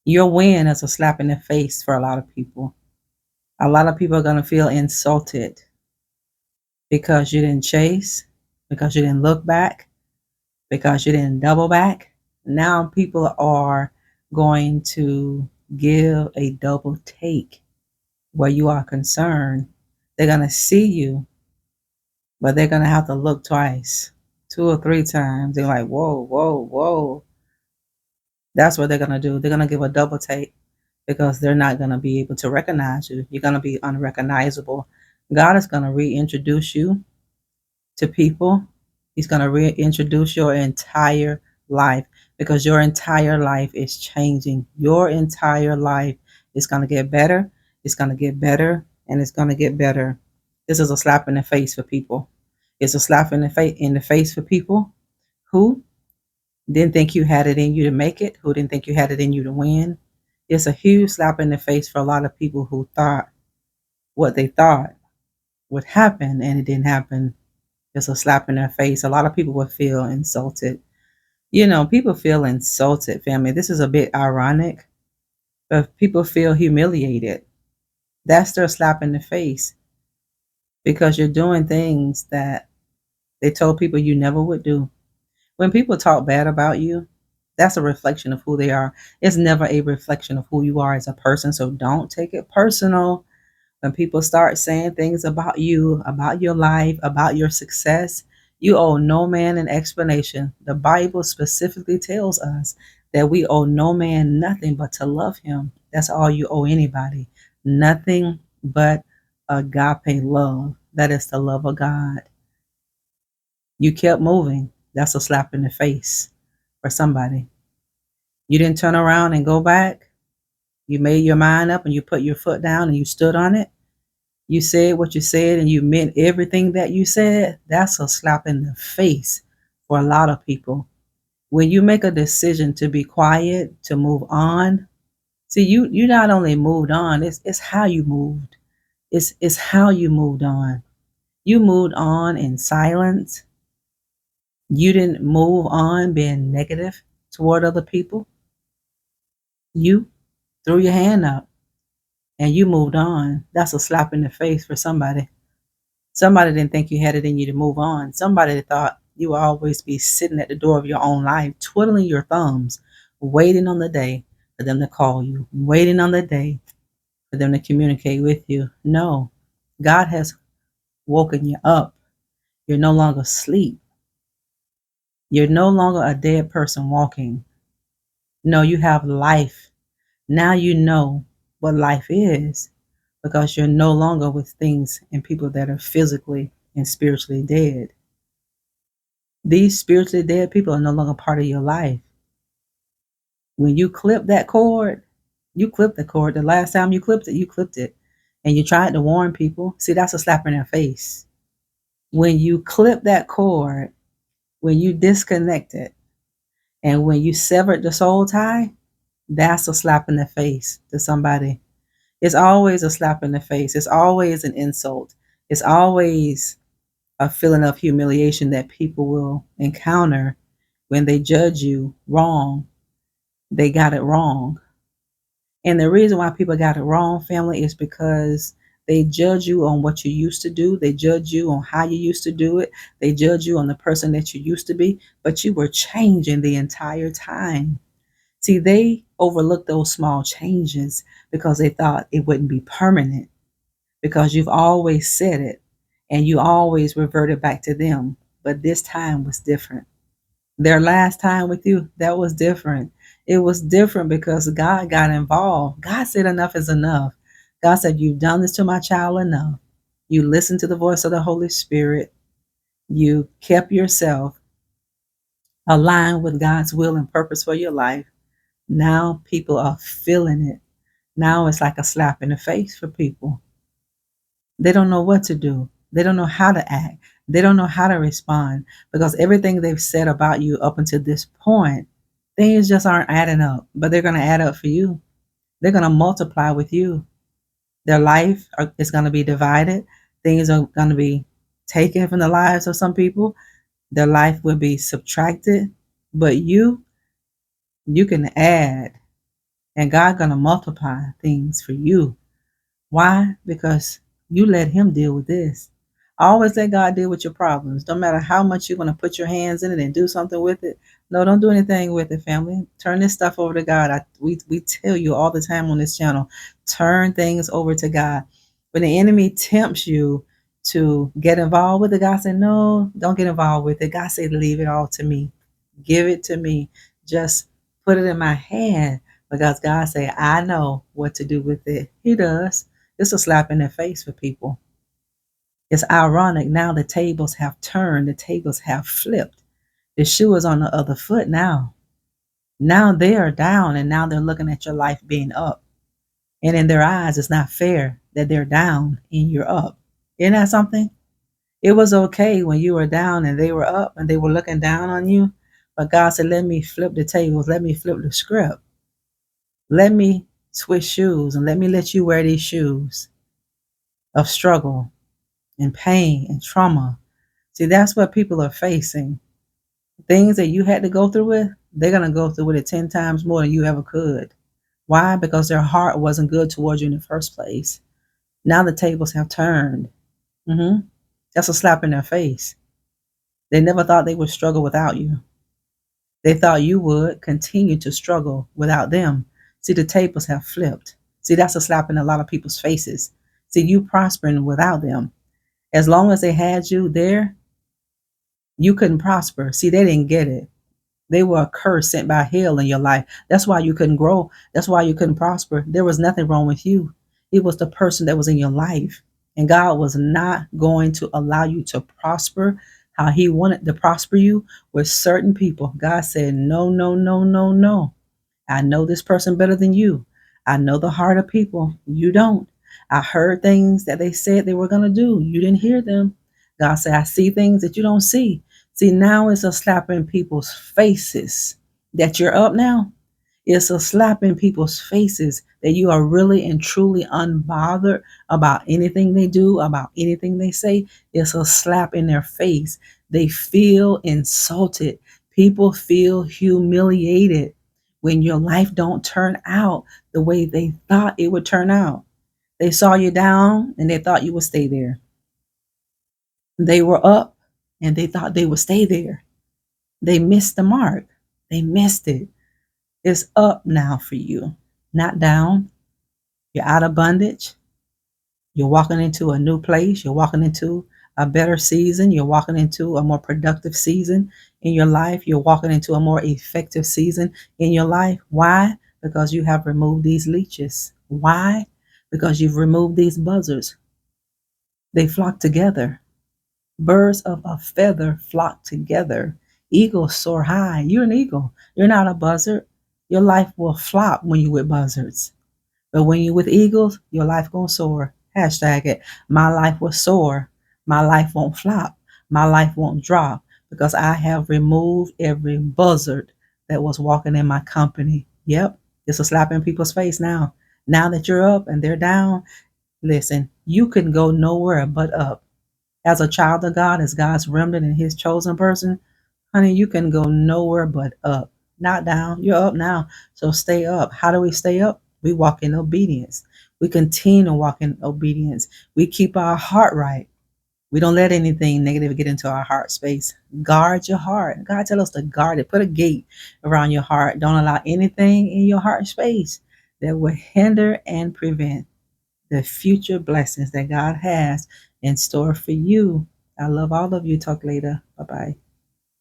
Your win is a slap in the face for a lot of people. A lot of people are going to feel insulted because you didn't chase, because you didn't look back, because you didn't double back. Now people are going to give a double take where you are concerned. They're going to see you, but they're going to have to look twice, two or three times. They're like, whoa, whoa, whoa. That's what they're going to do. They're going to give a double take because they're not going to be able to recognize you. You're going to be unrecognizable. God is going to reintroduce you to people. He's going to reintroduce your entire life because your entire life is changing. Your entire life is going to get better. It's going to get better and it's going to get better. This is a slap in the face for people. It's a slap in the face for people who didn't think you had it in you to make it, who didn't think you had it in you to win. It's a huge slap in the face for a lot of people who thought what they thought would happen and it didn't happen. It's a slap in their face. A lot of people will feel insulted. People feel insulted, family. This is a bit ironic, but people feel humiliated. That's their slap in the face because you're doing things that they told people you never would do. When people talk bad about you, that's a reflection of who they are. It's never a reflection of who you are as a person. So don't take it personal. When people start saying things about you, about your life, about your success, you owe no man an explanation. The Bible specifically tells us that we owe no man nothing but to love him. That's all you owe anybody. Nothing but agape love. That is the love of God. You kept moving. That's a slap in the face for somebody. You didn't turn around and go back. You made your mind up and you put your foot down and you stood on it. You said what you said and you meant everything that you said. That's a slap in the face for a lot of people. When you make a decision to be quiet, to move on, see, you not only moved on, it's how you moved. It's how you moved on. You moved on in silence. You didn't move on being negative toward other people. You threw your hand up and you moved on. That's a slap in the face for somebody. Somebody didn't think you had it in you to move on. Somebody thought you would always be sitting at the door of your own life, twiddling your thumbs, waiting on the day for them to call you, waiting on the day for them to communicate with you. No, God has woken you up. You're no longer asleep. You're no longer a dead person walking. No, you have life. Now you know what life is because you're no longer with things and people that are physically and spiritually dead. These spiritually dead people are no longer part of your life. When you clip that cord, you clip the cord. The last time you clipped it, you clipped it. And you tried to warn people. See, that's a slap in their face. When you clip that cord, when you disconnect it, and when you severed the soul tie, that's a slap in the face to somebody. It's always a slap in the face. It's always an insult. It's always a feeling of humiliation that people will encounter when they judge you wrong. They got it wrong. And the reason why people got it wrong, family, is because they judge you on what you used to do. They judge you on how you used to do it. They judge you on the person that you used to be, but you were changing the entire time. See, they overlooked those small changes because they thought it wouldn't be permanent because you've always said it and you always reverted back to them. But this time was different. Their last time with you, that was different. It was different because God got involved. God said enough is enough. God said, you've done this to my child enough. You listened to the voice of the Holy Spirit. You kept yourself aligned with God's will and purpose for your life. Now people are feeling it. Now it's like a slap in the face for people. They don't know what to do. They don't know how to act. They don't know how to respond because everything they've said about you up until this point, things just aren't adding up, but they're going to add up for you. They're going to multiply with you. Their life is going to be divided. Things are going to be taken from the lives of some people. Their life will be subtracted, but you can add. And God gonna multiply things for you. Why? Because you let him deal with this. Always let God deal with your problems. No matter how much you're going to put your hands in it and do something with it. No, don't do anything with it, family. Turn this stuff over to God. We tell you all the time on this channel, turn things over to God. When the enemy tempts you to get involved with it, God said, no, don't get involved with it. God said, leave it all to me. Give it to me. Just put it in my hand because God said, I know what to do with it. He does. It's a slap in the face for people. It's ironic now the tables have turned, the tables have flipped. The shoe is on the other foot now. Now they are down and now they're looking at your life being up. And in their eyes, it's not fair that they're down and you're up. Isn't that something? It was okay when you were down and they were up and they were looking down on you. But God said, let me flip the tables. Let me flip the script. Let me switch shoes and let me let you wear these shoes of struggle and pain and trauma. See, that's what people are facing. Things that you had to go through with, they're going to go through with it 10 times more than you ever could. Why? Because their heart wasn't good towards you in the first place. Now the tables have turned. That's a slap in their face. They never thought they would struggle without you. They thought you would continue to struggle without them. See, the tables have flipped. See, that's a slap in a lot of people's faces. See, you prospering without them. As long as they had you there, you couldn't prosper. See, they didn't get it. They were a curse sent by hell in your life. That's why you couldn't grow. That's why you couldn't prosper. There was nothing wrong with you. It was the person that was in your life. And God was not going to allow you to prosper how he wanted to prosper you with certain people. God said, no, no, no, no, no. I know this person better than you. I know the heart of people. You don't. I heard things that they said they were going to do. You didn't hear them. God said, I see things that you don't see. See, now it's a slap in people's faces that you're up now. It's a slap in people's faces that you are really and truly unbothered about anything they do, about anything they say. It's a slap in their face. They feel insulted. People feel humiliated when your life don't turn out the way they thought it would turn out. They saw you down and they thought you would stay there. They were up and they thought they would stay there. They missed the mark. They missed it. It's up now for you, not down. You're out of bondage. You're walking into a new place. You're walking into a better season. You're walking into a more productive season in your life. You're walking into a more effective season in your life. Why? Because you have removed these leeches. Why? Because you've removed these buzzards. They flock together. Birds of a feather flock together. Eagles soar high. You're an eagle. You're not a buzzard. Your life will flop when you're with buzzards. But when you're with eagles, your life gonna soar. Hashtag it. My life will soar. My life won't flop. My life won't drop because I have removed every buzzard that was walking in my company. Yep, it's a slap in people's face now. Now that you're up and they're down, listen, you can go nowhere but up. As a child of God, as God's remnant and his chosen person, honey, you can go nowhere but up, not down. You're up now. So stay up. How do we stay up? We walk in obedience. We continue to walk in obedience. We keep our heart right. We don't let anything negative get into our heart space. Guard your heart. God tell us to guard it. Put a gate around your heart. Don't allow anything in your heart space that will hinder and prevent the future blessings that God has in store for you. I love all of you. Talk later. Bye-bye.